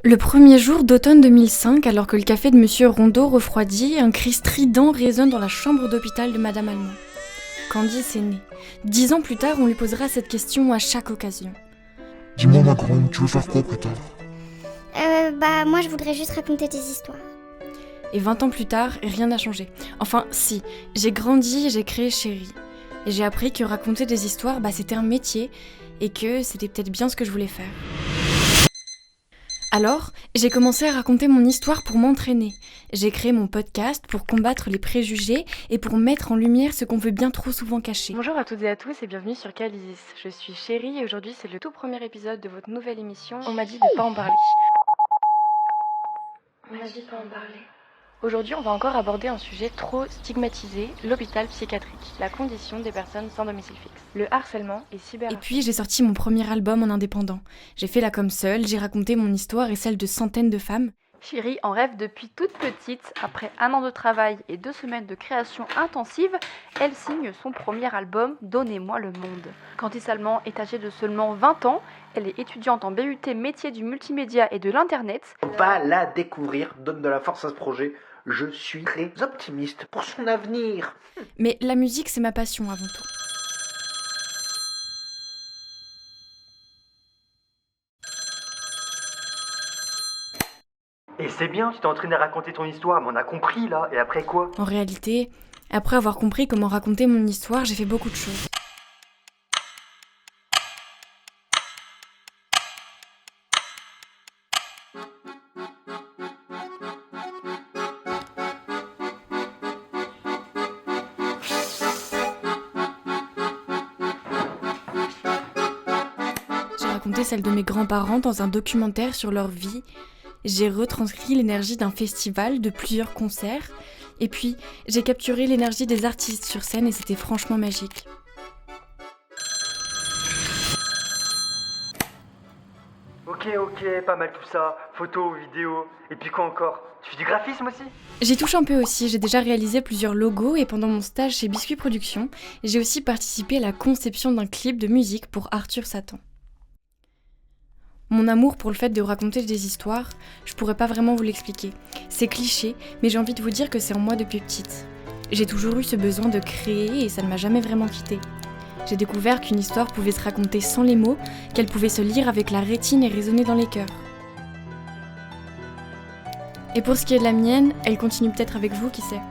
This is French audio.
Le premier jour d'automne 2005, alors que le café de Monsieur Rondeau refroidit, un cri strident résonne dans la chambre d'hôpital de Madame Allemand. Candice est née. 10 ans plus tard, on lui posera cette question à chaque occasion. Dis-moi ma grande, tu veux faire quoi plus tard? Moi je voudrais juste raconter des histoires. Et 20 ans plus tard, rien n'a changé. Enfin, si, j'ai grandi et j'ai créé Chérie. Et j'ai appris que raconter des histoires, c'était un métier et que c'était peut-être bien ce que je voulais faire. Alors, j'ai commencé à raconter mon histoire pour m'entraîner. J'ai créé mon podcast pour combattre les préjugés et pour mettre en lumière ce qu'on veut bien trop souvent cacher. Bonjour à toutes et à tous et bienvenue sur Calisis. Je suis Chérie et aujourd'hui c'est le tout premier épisode de votre nouvelle émission. On m'a dit de pas en parler. Aujourd'hui, on va encore aborder un sujet trop stigmatisé, l'hôpital psychiatrique, la condition des personnes sans domicile fixe, le harcèlement et cyber. Et puis j'ai sorti mon premier album en indépendant. J'ai fait la com seule, j'ai raconté mon histoire et celle de centaines de femmes. Chérie en rêve depuis toute petite. Après 1 an de travail et 2 semaines de création intensive, elle signe son premier album « Donnez-moi le monde ». Candice Allemand est âgée de seulement 20 ans. Elle est étudiante en BUT métier du multimédia et de l'internet. Va la découvrir, donne de la force à ce projet. Je suis très optimiste pour son avenir. Mais la musique, c'est ma passion avant tout. Et c'est bien, tu t'es entraîné à raconter ton histoire, mais on a compris là, et après quoi? En réalité, après avoir compris comment raconter mon histoire, j'ai fait beaucoup de choses. J'ai raconté celle de mes grands-parents dans un documentaire sur leur vie. J'ai retranscrit l'énergie d'un festival, de plusieurs concerts. Et puis, j'ai capturé l'énergie des artistes sur scène et c'était franchement magique. Ok, pas mal tout ça. Photos, vidéos, et puis quoi encore? Tu fais du graphisme aussi? J'y touche un peu aussi, j'ai déjà réalisé plusieurs logos et pendant mon stage chez Biscuit Productions, j'ai aussi participé à la conception d'un clip de musique pour Arthur Satan. Mon amour pour le fait de raconter des histoires, je pourrais pas vraiment vous l'expliquer. C'est cliché, mais j'ai envie de vous dire que c'est en moi depuis petite. J'ai toujours eu ce besoin de créer et ça ne m'a jamais vraiment quittée. J'ai découvert qu'une histoire pouvait se raconter sans les mots, qu'elle pouvait se lire avec la rétine et résonner dans les cœurs. Et pour ce qui est de la mienne, elle continue peut-être avec vous, qui sait.